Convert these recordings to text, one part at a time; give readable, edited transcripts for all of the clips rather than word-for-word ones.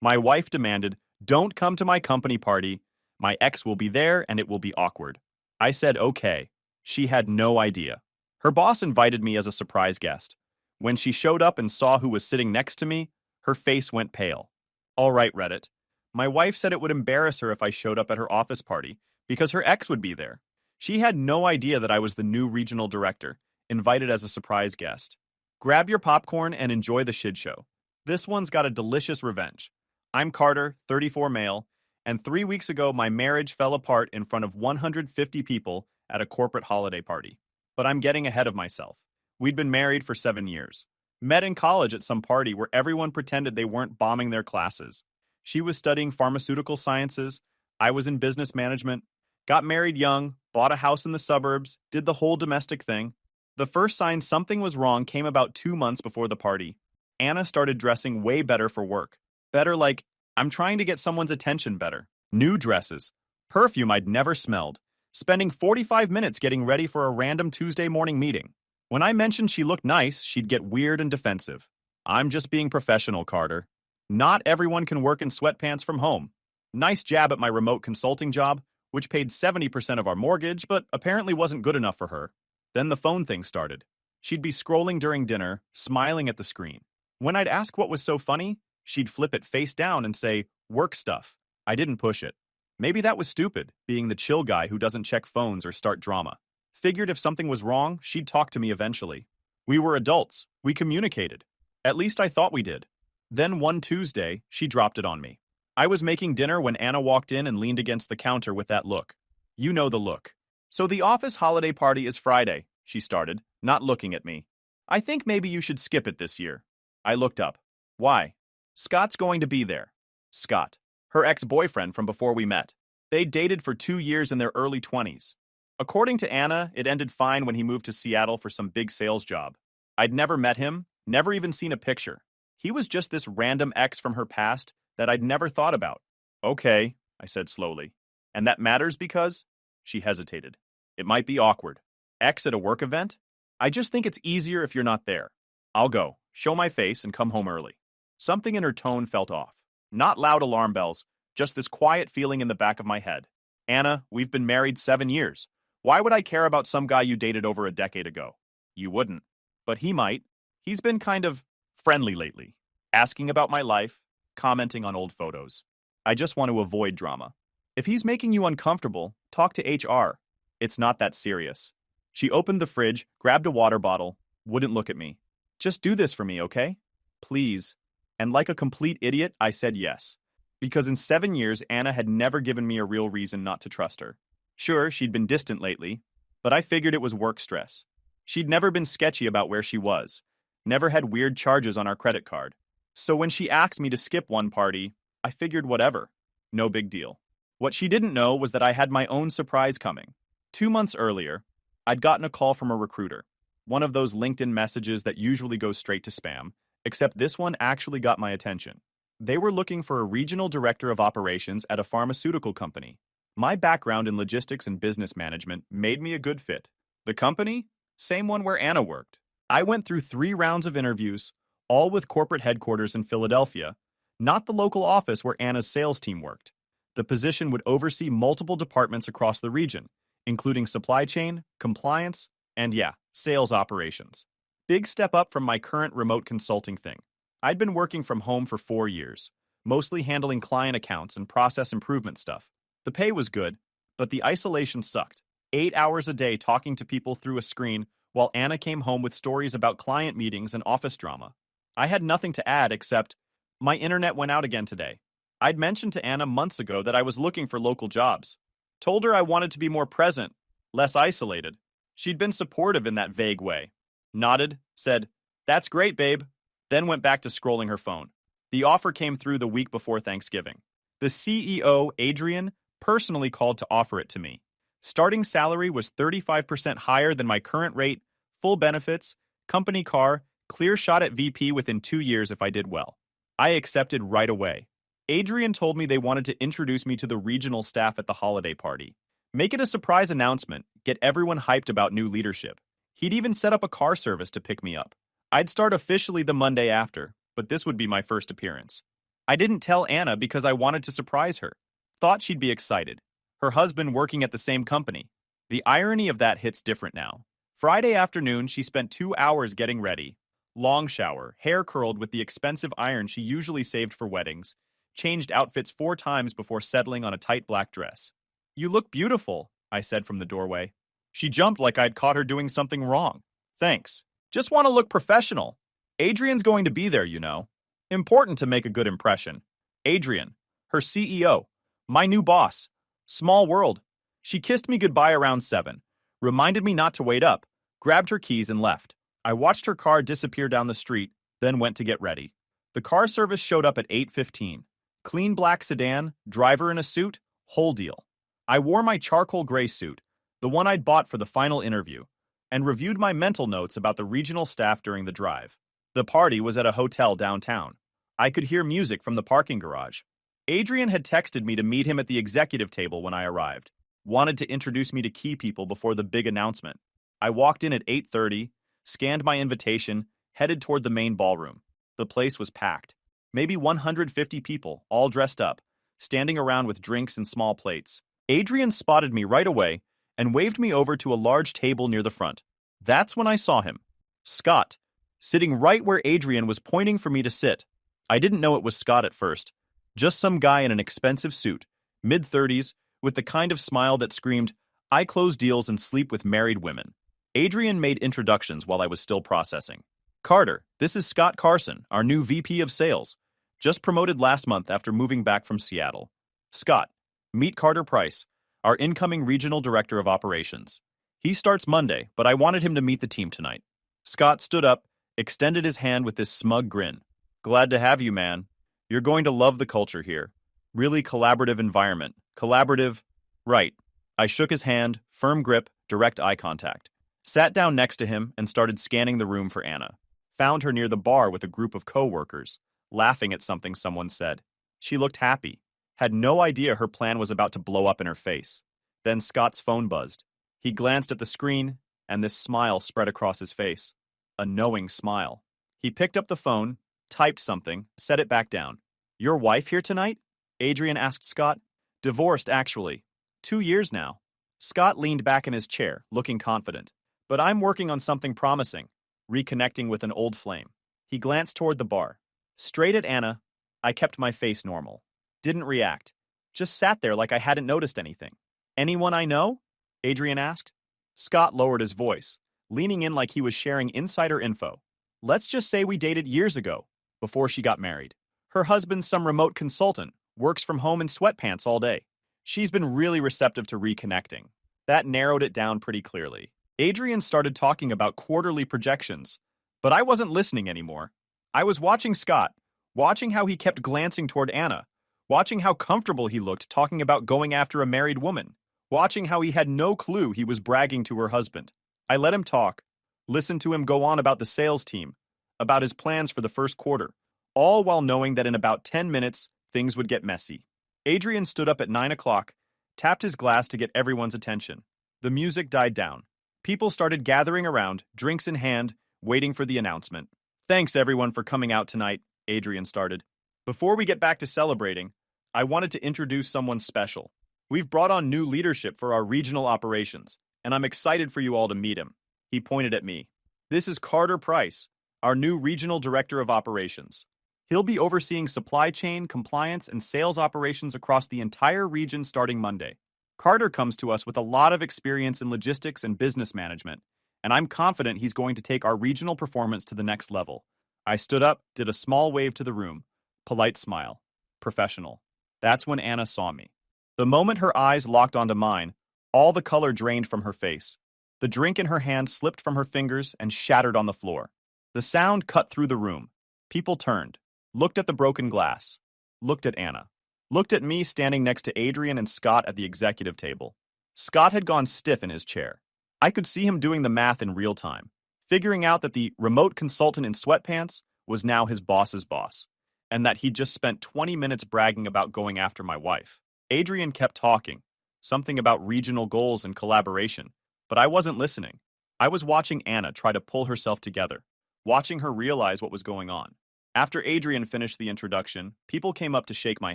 My wife demanded, "Don't come to my company party. My ex will be there and it will be awkward." I said, "Okay." She had no idea. Her boss invited me as a surprise guest. When she showed up and saw who was sitting next to me, her face went pale. All right, Reddit. My wife said it would embarrass her if I showed up at her office party because her ex would be there. She had no idea that I was the new regional director, invited as a surprise guest. Grab your popcorn and enjoy the shit show. This one's got a delicious revenge. I'm Carter, 34 male, and 3 weeks ago my marriage fell apart in front of 150 people at a corporate holiday party. But I'm getting ahead of myself. We'd been married for 7 years. Met in college at some party where everyone pretended they weren't bombing their classes. She was studying pharmaceutical sciences, I was in business management, got married young, bought a house in the suburbs, did the whole domestic thing. The first sign something was wrong came about 2 months before the party. Anna started dressing way better for work. Better like, I'm trying to get someone's attention better. New dresses. Perfume I'd never smelled. Spending 45 minutes getting ready for a random Tuesday morning meeting. When I mentioned she looked nice, she'd get weird and defensive. I'm just being professional, Carter. Not everyone can work in sweatpants from home. Nice jab at my remote consulting job, which paid 70% of our mortgage, but apparently wasn't good enough for her. Then the phone thing started. She'd be scrolling during dinner, smiling at the screen. When I'd ask what was so funny, she'd flip it face down and say, "Work stuff." I didn't push it. Maybe that was stupid, being the chill guy who doesn't check phones or start drama. Figured if something was wrong, she'd talk to me eventually. We were adults. We communicated. At least I thought we did. Then one Tuesday, she dropped it on me. I was making dinner when Anna walked in and leaned against the counter with that look. You know the look. "So the office holiday party is Friday," she started, not looking at me. "I think maybe you should skip it this year." I looked up. Why? "Scott's going to be there." Scott. Her ex-boyfriend from before we met. They dated for 2 years in their early 20s. According to Anna, it ended fine when he moved to Seattle for some big sales job. I'd never met him, never even seen a picture. He was just this random ex from her past that I'd never thought about. "Okay," I said slowly. "And that matters because?" She hesitated. "It might be awkward. Ex at a work event? I just think it's easier if you're not there. I'll go, show my face, and come home early." Something in her tone felt off. Not loud alarm bells, just this quiet feeling in the back of my head. "Anna, we've been married 7 years. Why would I care about some guy you dated over a decade ago?" "You wouldn't. But he might. He's been kind of friendly lately. Asking about my life, commenting on old photos. I just want to avoid drama. If he's making you uncomfortable, talk to HR. It's not that serious." She opened the fridge, grabbed a water bottle, wouldn't look at me. "Just do this for me, okay? Please." And like a complete idiot, I said yes. Because in 7 years, Anna had never given me a real reason not to trust her. Sure, she'd been distant lately, but I figured it was work stress. She'd never been sketchy about where she was, never had weird charges on our credit card. So when she asked me to skip one party, I figured whatever. No big deal. What she didn't know was that I had my own surprise coming. 2 months earlier, I'd gotten a call from a recruiter. One of those LinkedIn messages that usually goes straight to spam, except this one actually got my attention. They were looking for a regional director of operations at a pharmaceutical company. My background in logistics and business management made me a good fit. The company? Same one where Anna worked. I went through 3 rounds of interviews, all with corporate headquarters in Philadelphia, not the local office where Anna's sales team worked. The position would oversee multiple departments across the region, including supply chain, compliance, and sales operations. Big step up from my current remote consulting thing. I'd been working from home for 4 years, mostly handling client accounts and process improvement stuff. The pay was good, but the isolation sucked. 8 hours a day talking to people through a screen while Anna came home with stories about client meetings and office drama. I had nothing to add except, my internet went out again today. I'd mentioned to Anna months ago that I was looking for local jobs. Told her I wanted to be more present, less isolated. She'd been supportive in that vague way. Nodded, said, "That's great, babe," then went back to scrolling her phone. The offer came through the week before Thanksgiving. The CEO, Adrian, personally called to offer it to me. Starting salary was 35% higher than my current rate, full benefits, company car, clear shot at VP within 2 years if I did well. I accepted right away. Adrian told me they wanted to introduce me to the regional staff at the holiday party. Make it a surprise announcement, get everyone hyped about new leadership. He'd even set up a car service to pick me up. I'd start officially the Monday after, but this would be my first appearance. I didn't tell Anna because I wanted to surprise her. Thought she'd be excited. Her husband working at the same company. The irony of that hits different now. Friday afternoon, she spent 2 hours getting ready. Long shower, hair curled with the expensive iron she usually saved for weddings, changed outfits 4 times before settling on a tight black dress. You look beautiful, I said from the doorway. She jumped like I'd caught her doing something wrong. Thanks. Just want to look professional. Adrian's going to be there, you know. Important to make a good impression. Adrian, her CEO, my new boss. Small world. She kissed me goodbye around 7, reminded me not to wait up, grabbed her keys and left. I watched her car disappear down the street, then went to get ready. The car service showed up at 8:15. Clean black sedan, driver in a suit, whole deal. I wore my charcoal gray suit, the one I'd bought for the final interview, and reviewed my mental notes about the regional staff during the drive. The party was at a hotel downtown. I could hear music from the parking garage. Adrian had texted me to meet him at the executive table when I arrived. Wanted to introduce me to key people before the big announcement. I walked in at 8:30, scanned my invitation, headed toward the main ballroom. The place was packed. Maybe 150 people, all dressed up, standing around with drinks and small plates. Adrian spotted me right away and waved me over to a large table near the front. That's when I saw him. Scott, sitting right where Adrian was pointing for me to sit. I didn't know it was Scott at first. Just some guy in an expensive suit, mid-30s, with the kind of smile that screamed, I close deals and sleep with married women. Adrian made introductions while I was still processing. Carter, this is Scott Carson, our new VP of Sales. Just promoted last month after moving back from Seattle. Scott, meet Carter Price, our incoming Regional Director of Operations. He starts Monday, but I wanted him to meet the team tonight. Scott stood up, extended his hand with this smug grin. Glad to have you, man. You're going to love the culture here. Really collaborative environment. Collaborative. Right. I shook his hand, firm grip, direct eye contact. Sat down next to him and started scanning the room for Anna. Found her near the bar with a group of co-workers, laughing at something someone said. She looked happy. Had no idea her plan was about to blow up in her face. Then Scott's phone buzzed. He glanced at the screen, and this smile spread across his face. A knowing smile. He picked up the phone, typed something, set it back down. Your wife here tonight? Adrian asked Scott. Divorced, actually. 2 years now. Scott leaned back in his chair, looking confident. But I'm working on something promising, reconnecting with an old flame. He glanced toward the bar. Straight at Anna, I kept my face normal. Didn't react. Just sat there like I hadn't noticed anything. Anyone I know? Adrian asked. Scott lowered his voice, leaning in like he was sharing insider info. Let's just say we dated years ago, before she got married. Her husband's some remote consultant, works from home in sweatpants all day. She's been really receptive to reconnecting. That narrowed it down pretty clearly. Adrian started talking about quarterly projections, but I wasn't listening anymore. I was watching Scott, watching how he kept glancing toward Anna, watching how comfortable he looked talking about going after a married woman, watching how he had no clue he was bragging to her husband. I let him talk, listened to him go on about the sales team, about his plans for the first quarter, all while knowing that in about 10 minutes, things would get messy. Adrian stood up at 9 o'clock, tapped his glass to get everyone's attention. The music died down. People started gathering around, drinks in hand, waiting for the announcement. Thanks everyone for coming out tonight, Adrian started. Before we get back to celebrating, I wanted to introduce someone special. We've brought on new leadership for our regional operations, and I'm excited for you all to meet him. He pointed at me. This is Carter Price, our new Regional Director of Operations. He'll be overseeing supply chain, compliance, and sales operations across the entire region starting Monday. Carter comes to us with a lot of experience in logistics and business management, and I'm confident he's going to take our regional performance to the next level. I stood up, did a small wave to the room. Polite smile. Professional. That's when Anna saw me. The moment her eyes locked onto mine, all the color drained from her face. The drink in her hand slipped from her fingers and shattered on the floor. The sound cut through the room. People turned, looked at the broken glass, looked at Anna, looked at me standing next to Adrian and Scott at the executive table. Scott had gone stiff in his chair. I could see him doing the math in real time, figuring out that the remote consultant in sweatpants was now his boss's boss, and that he'd just spent 20 minutes bragging about going after my wife. Adrian kept talking, something about regional goals and collaboration, but I wasn't listening. I was watching Anna try to pull herself together, watching her realize what was going on. After Adrian finished the introduction, people came up to shake my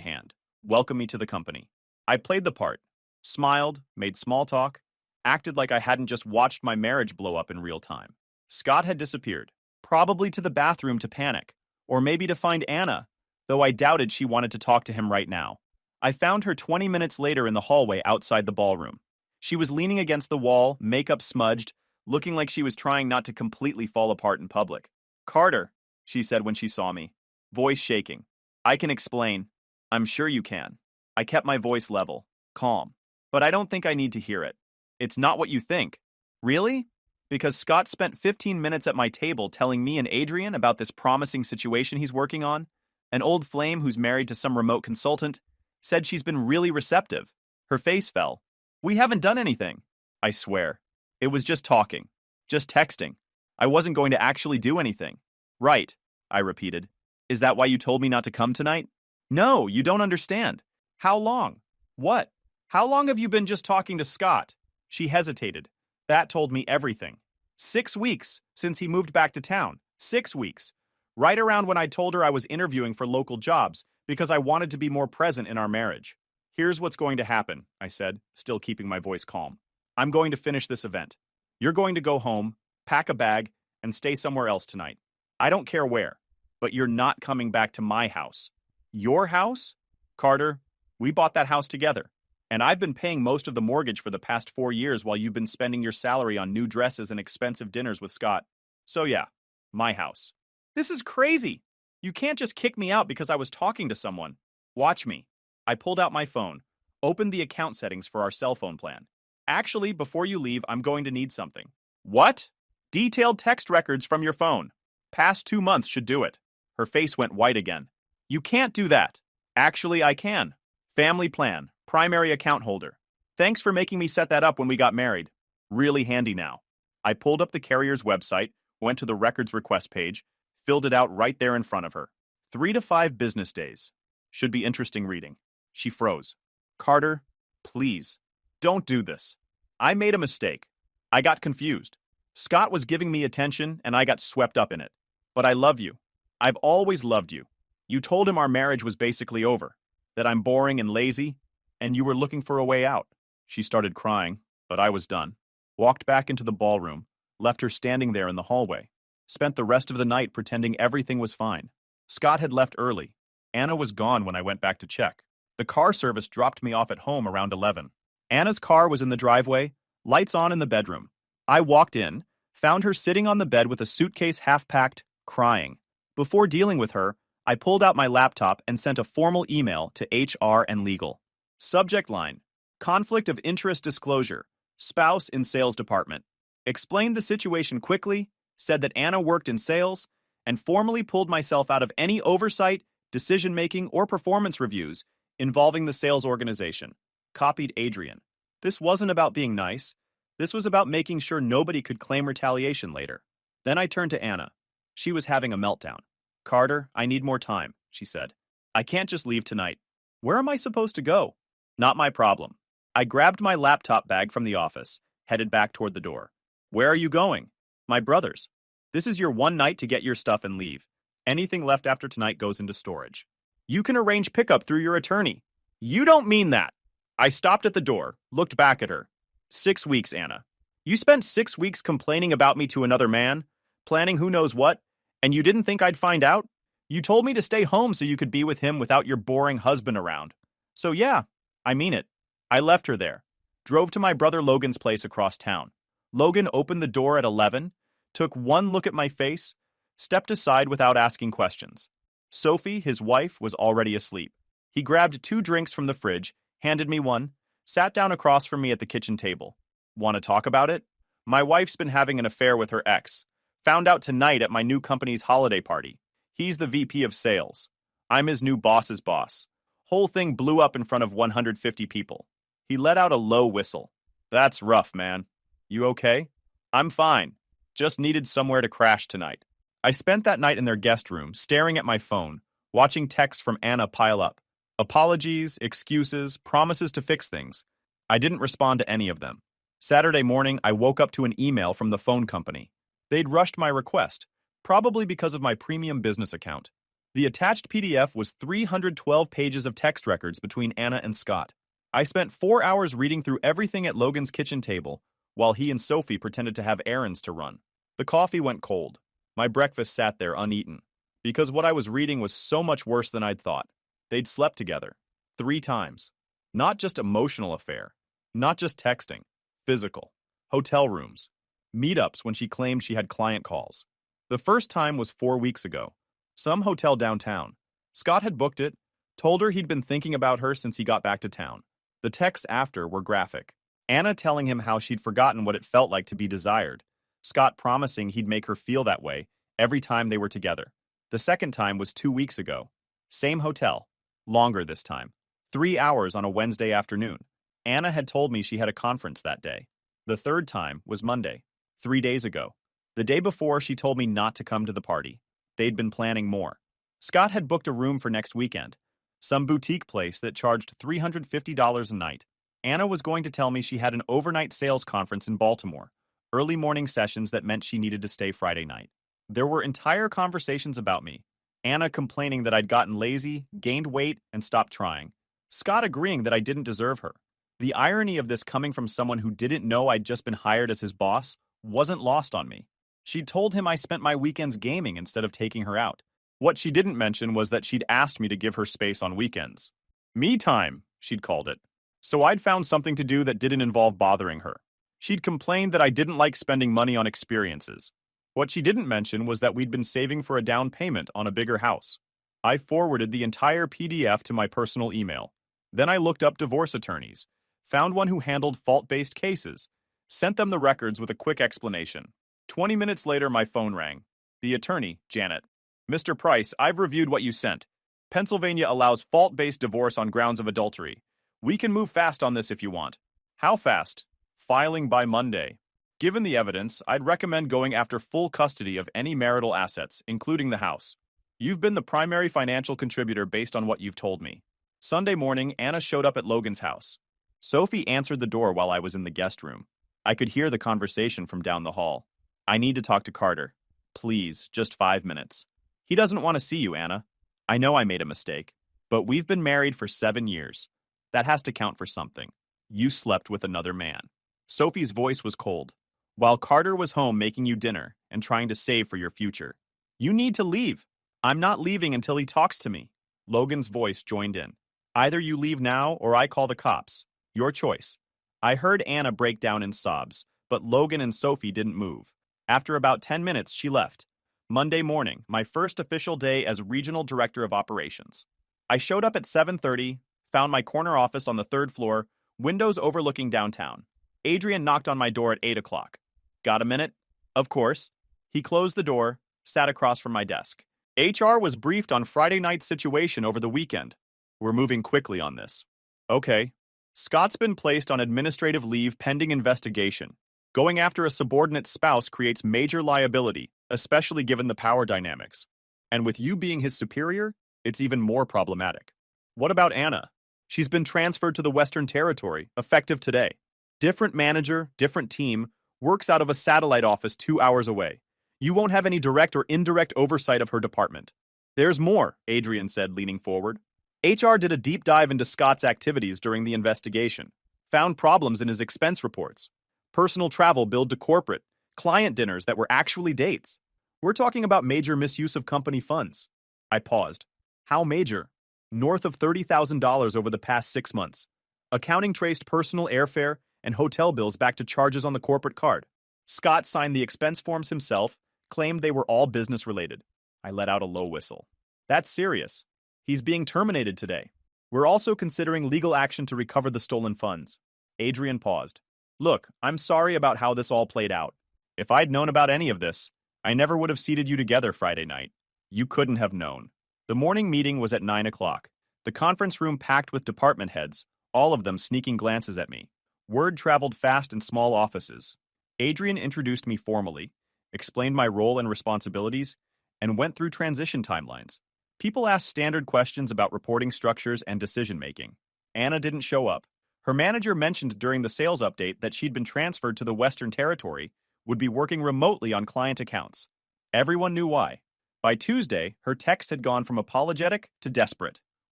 hand, welcome me to the company. I played the part, smiled, made small talk, acted like I hadn't just watched my marriage blow up in real time. Scott had disappeared, probably to the bathroom to panic, or maybe to find Anna, though I doubted she wanted to talk to him right now. I found her 20 minutes later in the hallway outside the ballroom. She was leaning against the wall, makeup smudged, looking like she was trying not to completely fall apart in public. "Carter," she said when she saw me, voice shaking. "I can explain." "I'm sure you can." I kept my voice level, calm. "But I don't think I need to hear it." "It's not what you think." "Really?" "Because Scott spent 15 minutes at my table telling me and Adrian about this promising situation he's working on. An old flame who's married to some remote consultant said she's been really receptive." Her face fell. "We haven't done anything." "I swear. It was just talking. Just texting. I wasn't going to actually do anything." "Right," I repeated. "Is that why you told me not to come tonight?" "No, you don't understand." "How long?" "What? How long have you been just talking to Scott?" She hesitated. That told me everything. 6 weeks since he moved back to town. 6 weeks. Right around when I told her I was interviewing for local jobs because I wanted to be more present in our marriage. "Here's what's going to happen," I said, still keeping my voice calm. "I'm going to finish this event. You're going to go home, pack a bag, and stay somewhere else tonight. I don't care where, but you're not coming back to my house." "Your house?" "Carter, we bought that house together, and I've been paying most of the mortgage for the past 4 years while you've been spending your salary on new dresses and expensive dinners with Scott. So yeah, my house." "This is crazy. You can't just kick me out because I was talking to someone." "Watch me." I pulled out my phone, opened the account settings for our cell phone plan. "Actually, before you leave, I'm going to need something." "What?" "Detailed text records from your phone. Past 2 months should do it." Her face went white again. "You can't do that." "Actually, I can. Family plan, primary account holder. Thanks for making me set that up when we got married. Really handy now." I pulled up the carrier's website, went to the records request page, filled it out right there in front of her. 3 to 5 business days. Should be interesting reading. She froze. "Carter, please, don't do this. I made a mistake. I got confused. Scott was giving me attention, and I got swept up in it. But I love you. I've always loved you. You told him our marriage was basically over, that I'm boring and lazy, and you were looking for a way out." She started crying, but I was done. Walked back into the ballroom, left her standing there in the hallway. Spent the rest of the night pretending everything was fine. Scott had left early. Anna was gone when I went back to check. The car service dropped me off at home around 11. Anna's car was in the driveway, lights on in the bedroom. I walked in, found her sitting on the bed with a suitcase half-packed, crying. Before dealing with her, I pulled out my laptop and sent a formal email to HR and legal. Subject line: Conflict of interest disclosure. Spouse in sales department. Explained the situation quickly, said that Anna worked in sales, and formally pulled myself out of any oversight, decision-making, or performance reviews involving the sales organization. Copied Adrian. This wasn't about being nice. This was about making sure nobody could claim retaliation later. Then I turned to Anna. She was having a meltdown. "Carter, I need more time," she said. "I can't just leave tonight." "Where am I supposed to go?" "Not my problem." I grabbed my laptop bag from the office, headed back toward the door. "Where are you going?" "My brother's." "This is your one night to get your stuff and leave. Anything left after tonight goes into storage. You can arrange pickup through your attorney." "You don't mean that." I stopped at the door, looked back at her. 6 weeks, Anna. You spent 6 weeks complaining about me to another man, planning who knows what, and you didn't think I'd find out? You told me to stay home so you could be with him without your boring husband around. So yeah, I mean it. I left her there. Drove to my brother Logan's place across town. Logan opened the door at 11, took one look at my face, stepped aside without asking questions. Sophie, his wife, was already asleep. He grabbed 2 drinks from the fridge, handed me one, sat down across from me at the kitchen table. Want to talk about it? My wife's been having an affair with her ex. Found out tonight at my new company's holiday party. He's the VP of sales. I'm his new boss's boss. Whole thing blew up in front of 150 people. He let out a low whistle. That's rough, man. You okay? I'm fine. Just needed somewhere to crash tonight. I spent that night in their guest room, staring at my phone, watching texts from Anna pile up. Apologies, excuses, promises to fix things. I didn't respond to any of them. Saturday morning, I woke up to an email from the phone company. They'd rushed my request, probably because of my premium business account. The attached PDF was 312 pages of text records between Anna and Scott. I spent 4 hours reading through everything at Logan's kitchen table, while he and Sophie pretended to have errands to run. The coffee went cold. My breakfast sat there uneaten, because what I was reading was so much worse than I'd thought. They'd slept together 3 times. Not just emotional affair, not just texting, physical, hotel rooms, meetups when she claimed she had client calls. The first time was 4 weeks ago. Some hotel downtown. Scott had booked it, told her he'd been thinking about her since he got back to town. The texts after were graphic. Anna telling him how she'd forgotten what it felt like to be desired. Scott promising he'd make her feel that way every time they were together. The second time was 2 weeks ago. Same hotel. Longer this time. 3 hours on a Wednesday afternoon. Anna had told me she had a conference that day. The third time was Monday, 3 days ago. The day before, she told me not to come to the party. They'd been planning more. Scott had booked a room for next weekend. Some boutique place that charged $350 a night. Anna was going to tell me she had an overnight sales conference in Baltimore. Early morning sessions that meant she needed to stay Friday night. There were entire conversations about me. Anna complaining that I'd gotten lazy, gained weight, and stopped trying. Scott agreeing that I didn't deserve her. The irony of this coming from someone who didn't know I'd just been hired as his boss wasn't lost on me. She'd told him I spent my weekends gaming instead of taking her out. What she didn't mention was that she'd asked me to give her space on weekends. Me time, she'd called it. So I'd found something to do that didn't involve bothering her. She'd complained that I didn't like spending money on experiences. What she didn't mention was that we'd been saving for a down payment on a bigger house. I forwarded the entire PDF to my personal email. Then I looked up divorce attorneys, found one who handled fault-based cases, sent them the records with a quick explanation. 20 minutes later, my phone rang. The attorney, Janet. Mr. Price, I've reviewed what you sent. Pennsylvania allows fault-based divorce on grounds of adultery. We can move fast on this if you want. How fast? Filing by Monday. Given the evidence, I'd recommend going after full custody of any marital assets, including the house. You've been the primary financial contributor based on what you've told me. Sunday morning, Anna showed up at Logan's house. Sophie answered the door while I was in the guest room. I could hear the conversation from down the hall. I need to talk to Carter. Please, just 5 minutes. He doesn't want to see you, Anna. I know I made a mistake, but we've been married for 7 years. That has to count for something. You slept with another man. Sophie's voice was cold. While Carter was home making you dinner and trying to save for your future. You need to leave. I'm not leaving until he talks to me. Logan's voice joined in. Either you leave now or I call the cops. Your choice. I heard Anna break down in sobs, but Logan and Sophie didn't move. After about 10 minutes, she left. Monday morning, my first official day as Regional Director of Operations. I showed up at 7:30, found my corner office on the 3rd floor, windows overlooking downtown. Adrian knocked on my door at 8 o'clock. Got a minute? Of course. He closed the door, sat across from my desk. HR was briefed on Friday night's situation over the weekend. We're moving quickly on this. Okay. Scott's been placed on administrative leave pending investigation. Going after a subordinate spouse creates major liability, especially given the power dynamics. And with you being his superior, it's even more problematic. What about Anna? She's been transferred to the Western Territory, effective today. Different manager, different team, works out of a satellite office 2 hours away. You won't have any direct or indirect oversight of her department. There's more, Adrian said, leaning forward. HR did a deep dive into Scott's activities during the investigation. Found problems in his expense reports. Personal travel billed to corporate, client dinners that were actually dates. We're talking about major misuse of company funds. I paused. How major? North of $30,000 over the past 6 months. Accounting traced personal airfare and hotel bills back to charges on the corporate card. Scott signed the expense forms himself, claimed they were all business-related. I let out a low whistle. That's serious. He's being terminated today. We're also considering legal action to recover the stolen funds. Adrian paused. Look, I'm sorry about how this all played out. If I'd known about any of this, I never would have seated you together Friday night. You couldn't have known. The morning meeting was at 9 o'clock. The conference room packed with department heads, all of them sneaking glances at me. Word traveled fast in small offices. Adrian introduced me formally, explained my role and responsibilities, and went through transition timelines. People asked standard questions about reporting structures and decision-making. Anna didn't show up. Her manager mentioned during the sales update that she'd been transferred to the Western Territory, would be working remotely on client accounts. Everyone knew why. By Tuesday, her text had gone from apologetic to desperate.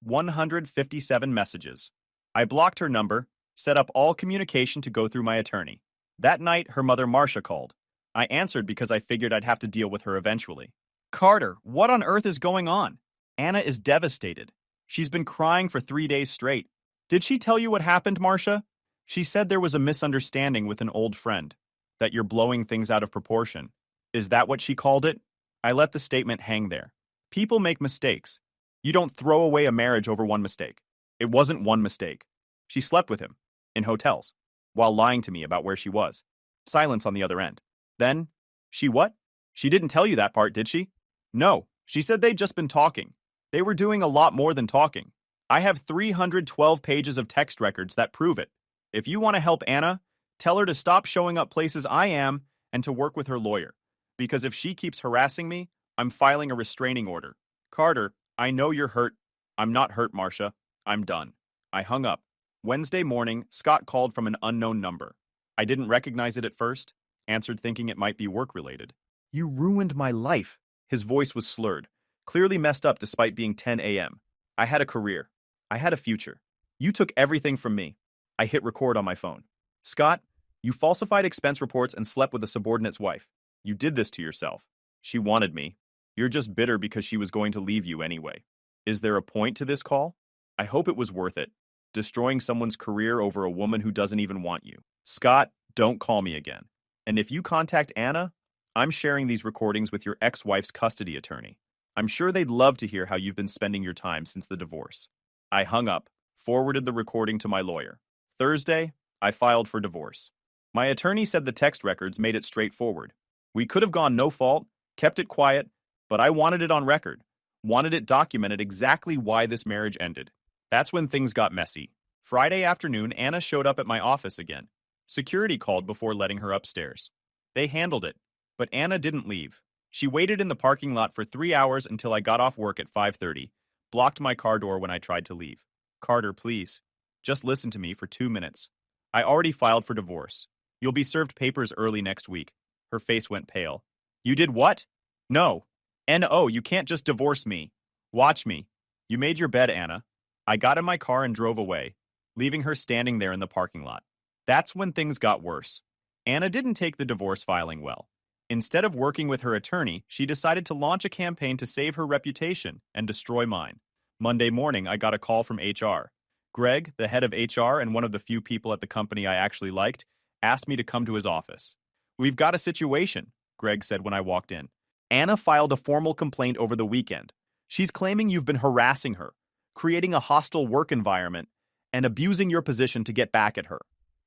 157 messages. I blocked her number, set up all communication to go through my attorney. That night, her mother Marcia called. I answered because I figured I'd have to deal with her eventually. Carter, what on earth is going on? Anna is devastated. She's been crying for 3 days straight. Did she tell you what happened, Marcia? She said there was a misunderstanding with an old friend, that you're blowing things out of proportion. Is that what she called it? I let the statement hang there. People make mistakes. You don't throw away a marriage over one mistake. It wasn't one mistake. She slept with him, in hotels, while lying to me about where she was. Silence on the other end. Then, she what? She didn't tell you that part, did she? No, she said they'd just been talking. They were doing a lot more than talking. I have 312 pages of text records that prove it. If you want to help Anna, tell her to stop showing up places I am and to work with her lawyer. Because if she keeps harassing me, I'm filing a restraining order. Carter, I know you're hurt. I'm not hurt, Marcia. I'm done. I hung up. Wednesday morning, Scott called from an unknown number. I didn't recognize it at first, answered thinking it might be work-related. You ruined my life. His voice was slurred, clearly messed up despite being 10 a.m. I had a career. I had a future. You took everything from me. I hit record on my phone. Scott, you falsified expense reports and slept with a subordinate's wife. You did this to yourself. She wanted me. You're just bitter because she was going to leave you anyway. Is there a point to this call? I hope it was worth it. Destroying someone's career over a woman who doesn't even want you. Scott, don't call me again. And if you contact Anna, I'm sharing these recordings with your ex-wife's custody attorney. I'm sure they'd love to hear how you've been spending your time since the divorce. I hung up, forwarded the recording to my lawyer. Thursday, I filed for divorce. My attorney said the text records made it straightforward. We could have gone no fault, kept it quiet, but I wanted it on record, wanted it documented exactly why this marriage ended. That's when things got messy. Friday afternoon, Anna showed up at my office again. Security called before letting her upstairs. They handled it, but Anna didn't leave. She waited in the parking lot for 3 hours until I got off work at 5:30, blocked my car door when I tried to leave. Carter, please. Just listen to me for 2 minutes. I already filed for divorce. You'll be served papers early next week. Her face went pale. You did what? No. No, you can't just divorce me. Watch me. You made your bed, Anna. I got in my car and drove away, leaving her standing there in the parking lot. That's when things got worse. Anna didn't take the divorce filing well. Instead of working with her attorney, she decided to launch a campaign to save her reputation and destroy mine. Monday morning, I got a call from HR. Greg, the head of HR and one of the few people at the company I actually liked, asked me to come to his office. We've got a situation, Greg said when I walked in. Anna filed a formal complaint over the weekend. She's claiming you've been harassing her, creating a hostile work environment, and abusing your position to get back at her.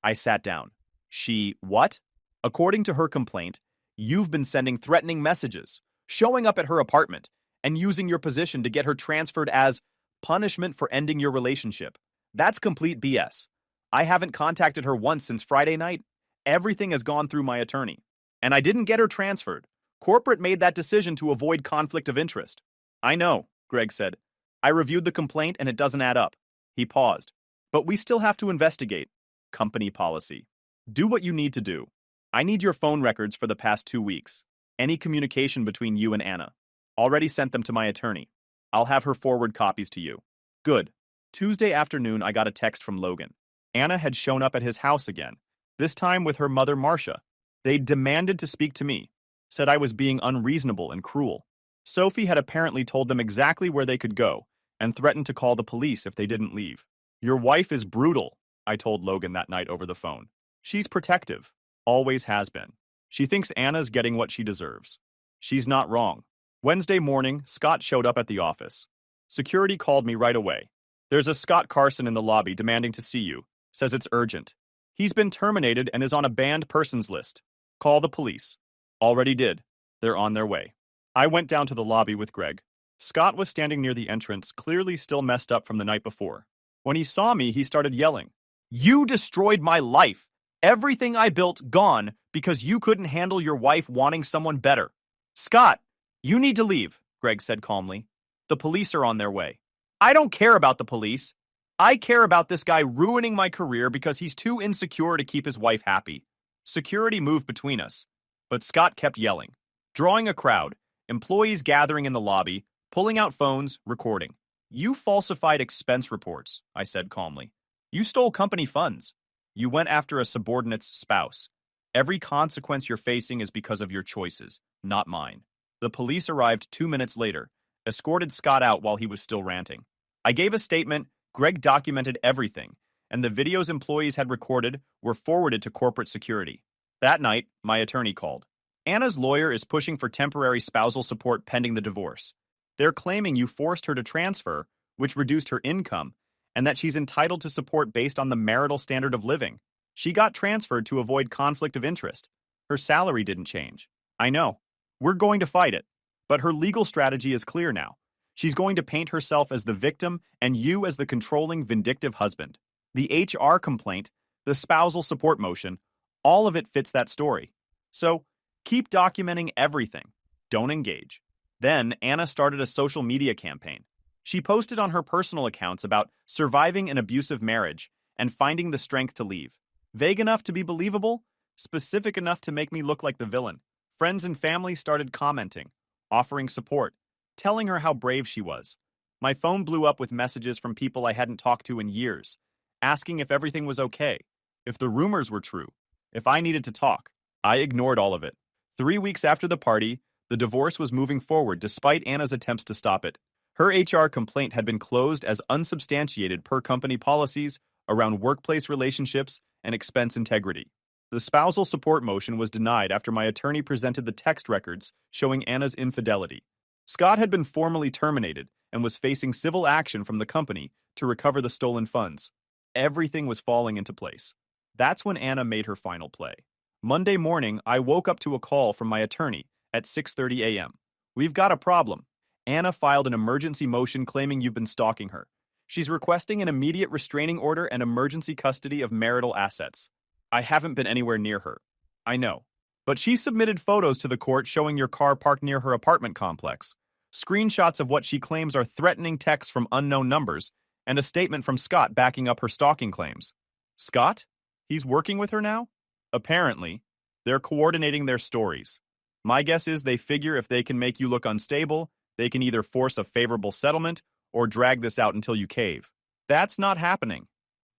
I sat down. She, what? According to her complaint, you've been sending threatening messages, showing up at her apartment, and using your position to get her transferred as punishment for ending your relationship. That's complete BS. I haven't contacted her once since Friday night. Everything has gone through my attorney. And I didn't get her transferred. Corporate made that decision to avoid conflict of interest. I know, Greg said. I reviewed the complaint and it doesn't add up. He paused. But we still have to investigate. Company policy. Do what you need to do. I need your phone records for the past 2 weeks. Any communication between you and Anna. Already sent them to my attorney. I'll have her forward copies to you. Good. Tuesday afternoon, I got a text from Logan. Anna had shown up at his house again, this time with her mother Marcia. They demanded to speak to me, said I was being unreasonable and cruel. Sophie had apparently told them exactly where they could go and threatened to call the police if they didn't leave. Your wife is brutal, I told Logan that night over the phone. She's protective, always has been. She thinks Anna's getting what she deserves. She's not wrong. Wednesday morning, Scott showed up at the office. Security called me right away. There's a Scott Carson in the lobby demanding to see you. Says it's urgent. He's been terminated and is on a banned persons list. Call the police. Already did. They're on their way. I went down to the lobby with Greg. Scott was standing near the entrance, clearly still messed up from the night before. When he saw me, he started yelling. You destroyed my life. Everything I built gone because you couldn't handle your wife wanting someone better. Scott, you need to leave, Greg said calmly. The police are on their way. I don't care about the police. I care about this guy ruining my career because he's too insecure to keep his wife happy. Security moved between us, but Scott kept yelling, drawing a crowd, Employees gathering in the lobby, pulling out phones, recording. You falsified expense reports, I said calmly. You stole company funds. You went after a subordinate's spouse. Every consequence you're facing is because of your choices, not mine. The police arrived 2 minutes later, escorted Scott out while he was still ranting. I gave a statement, Greg documented everything, and the videos employees had recorded were forwarded to corporate security. That night, my attorney called. Anna's lawyer is pushing for temporary spousal support pending the divorce. They're claiming you forced her to transfer, which reduced her income, and that she's entitled to support based on the marital standard of living. She got transferred to avoid conflict of interest. Her salary didn't change. I know. We're going to fight it. But her legal strategy is clear now. She's going to paint herself as the victim and you as the controlling, vindictive husband. The HR complaint, the spousal support motion, all of it fits that story. So, keep documenting everything. Don't engage. Then, Anna started a social media campaign. She posted on her personal accounts about surviving an abusive marriage and finding the strength to leave. Vague enough to be believable, specific enough to make me look like the villain. Friends and family started commenting, offering support, telling her how brave she was. My phone blew up with messages from people I hadn't talked to in years, asking if everything was okay, if the rumors were true, if I needed to talk. I ignored all of it. 3 weeks after the party, the divorce was moving forward despite Anna's attempts to stop it. Her HR complaint had been closed as unsubstantiated per company policies around workplace relationships and expense integrity. The spousal support motion was denied after my attorney presented the text records showing Anna's infidelity. Scott had been formally terminated and was facing civil action from the company to recover the stolen funds. Everything was falling into place. That's when Anna made her final play. Monday morning, I woke up to a call from my attorney at 6:30 a.m. We've got a problem. Anna filed an emergency motion claiming you've been stalking her. She's requesting an immediate restraining order and emergency custody of marital assets. I haven't been anywhere near her. I know. But she submitted photos to the court showing your car parked near her apartment complex, screenshots of what she claims are threatening texts from unknown numbers, and a statement from Scott backing up her stalking claims. Scott? He's working with her now? Apparently. They're coordinating their stories. My guess is they figure if they can make you look unstable, they can either force a favorable settlement or drag this out until you cave. That's not happening.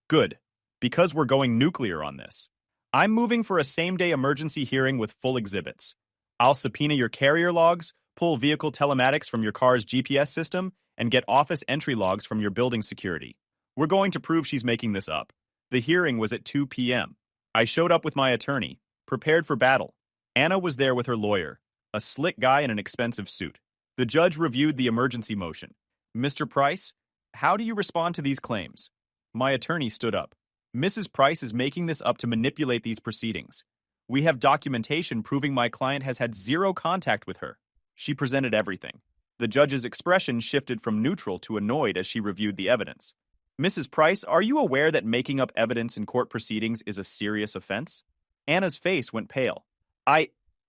Good, because we're going nuclear on this. I'm moving for a same-day emergency hearing with full exhibits. I'll subpoena your carrier logs, pull vehicle telematics from your car's GPS system, and get office entry logs from your building security. We're going to prove she's making this up. The hearing was at 2 p.m. I showed up with my attorney, prepared for battle. Anna was there with her lawyer, a slick guy in an expensive suit. The judge reviewed the emergency motion. Mr. Price, how do you respond to these claims? My attorney stood up. Mrs. Price is making this up to manipulate these proceedings. We have documentation proving my client has had zero contact with her. She presented everything. The judge's expression shifted from neutral to annoyed as she reviewed the evidence. Mrs. Price, are you aware that making up evidence in court proceedings is a serious offense? Anna's face went pale.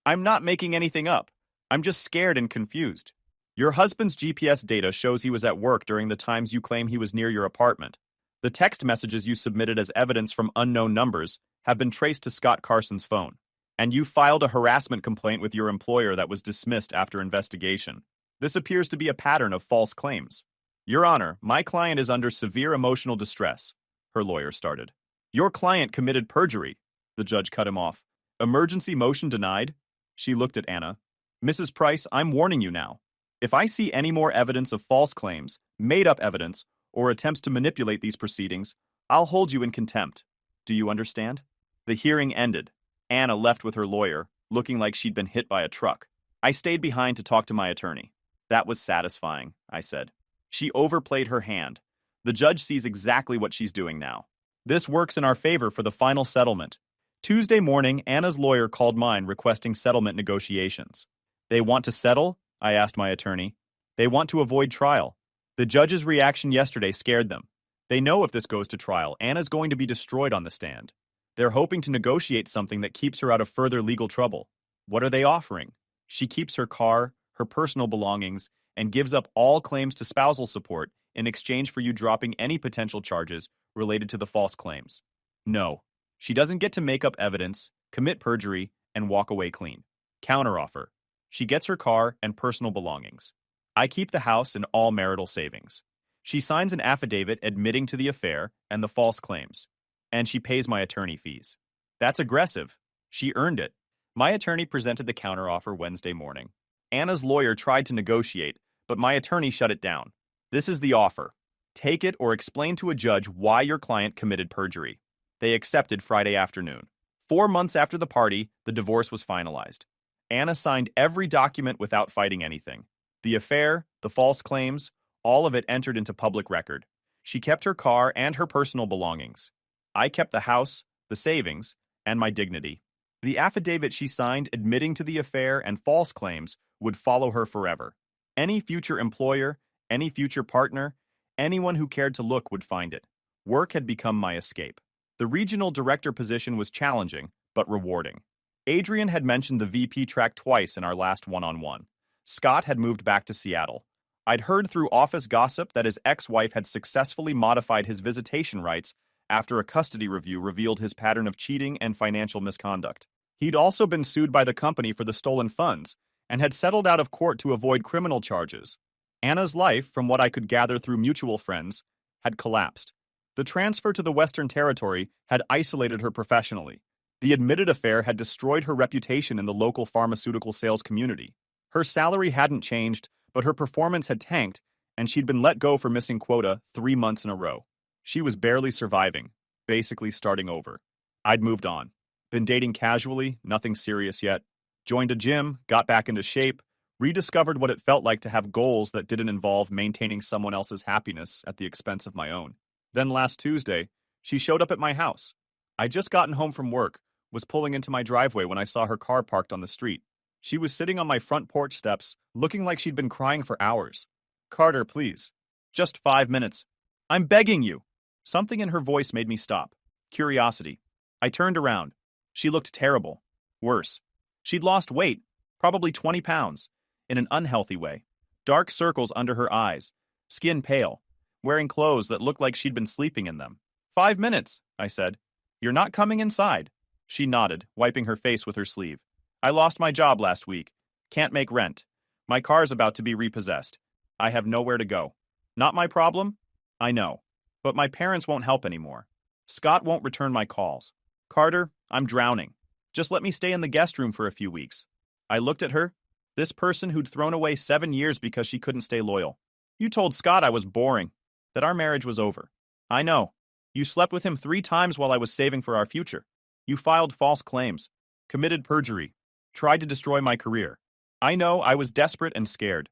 I'm not making anything up. I'm just scared and confused. Your husband's GPS data shows he was at work during the times you claim he was near your apartment. The text messages you submitted as evidence from unknown numbers have been traced to Scott Carson's phone. And you filed a harassment complaint with your employer that was dismissed after investigation. This appears to be a pattern of false claims. Your Honor, my client is under severe emotional distress, her lawyer started. Your client committed perjury. The judge cut him off. Emergency motion denied? She looked at Anna. Mrs. Price, I'm warning you now. If I see any more evidence of false claims, made-up evidence, or attempts to manipulate these proceedings, I'll hold you in contempt. Do you understand? The hearing ended. Anna left with her lawyer, looking like she'd been hit by a truck. I stayed behind to talk to my attorney. That was satisfying, I said. She overplayed her hand. The judge sees exactly what she's doing now. This works in our favor for the final settlement. Tuesday morning, Anna's lawyer called mine requesting settlement negotiations. They want to settle? I asked my attorney. They want to avoid trial. The judge's reaction yesterday scared them. They know if this goes to trial, Anna's going to be destroyed on the stand. They're hoping to negotiate something that keeps her out of further legal trouble. What are they offering? She keeps her car, her personal belongings, and gives up all claims to spousal support in exchange for you dropping any potential charges related to the false claims. No, she doesn't get to make up evidence, commit perjury, and walk away clean. Counteroffer. She gets her car and personal belongings. I keep the house and all marital savings. She signs an affidavit admitting to the affair and the false claims. And she pays my attorney fees. That's aggressive. She earned it. My attorney presented the counteroffer Wednesday morning. Anna's lawyer tried to negotiate, but my attorney shut it down. This is the offer. Take it or explain to a judge why your client committed perjury. They accepted Friday afternoon. 4 months after the party, the divorce was finalized. Anna signed every document without fighting anything. The affair, the false claims, all of it entered into public record. She kept her car and her personal belongings. I kept the house, the savings, and my dignity. The affidavit she signed admitting to the affair and false claims would follow her forever. Any future employer, any future partner, anyone who cared to look would find it. Work had become my escape. The regional director position was challenging, but rewarding. Adrian had mentioned the VP track twice in our last one-on-one. Scott had moved back to Seattle. I'd heard through office gossip that his ex-wife had successfully modified his visitation rights after a custody review revealed his pattern of cheating and financial misconduct. He'd also been sued by the company for the stolen funds and had settled out of court to avoid criminal charges. Anna's life, from what I could gather through mutual friends, had collapsed. The transfer to the Western Territory had isolated her professionally. The admitted affair had destroyed her reputation in the local pharmaceutical sales community. Her salary hadn't changed, but her performance had tanked, and she'd been let go for missing quota 3 months in a row. She was barely surviving, basically starting over. I'd moved on. Been dating casually, nothing serious yet. Joined a gym, got back into shape, rediscovered what it felt like to have goals that didn't involve maintaining someone else's happiness at the expense of my own. Then last Tuesday, she showed up at my house. I'd just gotten home from work, was pulling into my driveway when I saw her car parked on the street. She was sitting on my front porch steps, looking like she'd been crying for hours. "Carter, please. Just 5 minutes. I'm begging you." Something in her voice made me stop. Curiosity. I turned around. She looked terrible. Worse. She'd lost weight, probably 20 pounds, in an unhealthy way. Dark circles under her eyes, skin pale, wearing clothes that looked like she'd been sleeping in them. 5 minutes, I said. "You're not coming inside." She nodded, wiping her face with her sleeve. "I lost my job last week. Can't make rent. My car's about to be repossessed. I have nowhere to go. Not my problem? I know. But my parents won't help anymore. Scott won't return my calls. Carter, I'm drowning. Just let me stay in the guest room for a few weeks." I looked at her, this person who'd thrown away 7 years because she couldn't stay loyal. "You told Scott I was boring, that our marriage was over. I know. You slept with him 3 times while I was saving for our future. You filed false claims, committed perjury, tried to destroy my career. I know I was desperate and scared.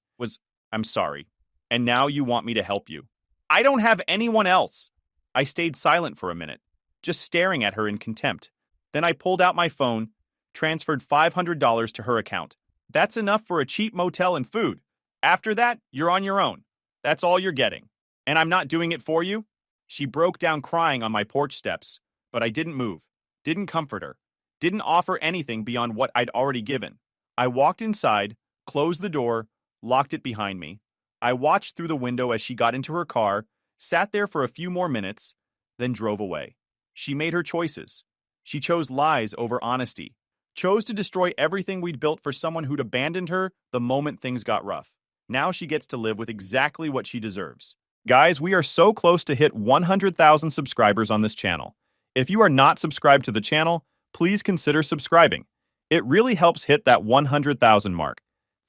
I'm sorry. And now you want me to help you. I don't have anyone else." I stayed silent for a minute, just staring at her in contempt. Then I pulled out my phone, transferred $500 to her account. "That's enough for a cheap motel and food. After that, you're on your own. That's all you're getting. And I'm not doing it for you?" She broke down crying on my porch steps, but I didn't move, didn't comfort her, didn't offer anything beyond what I'd already given. I walked inside, closed the door, locked it behind me. I watched through the window as she got into her car, sat there for a few more minutes, then drove away. She made her choices. She chose lies over honesty, chose to destroy everything we'd built for someone who'd abandoned her the moment things got rough. Now she gets to live with exactly what she deserves. Guys, we are so close to hit 100,000 subscribers on this channel. If you are not subscribed to the channel, please consider subscribing. It really helps hit that 100,000 mark.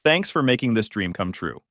Thanks for making this dream come true.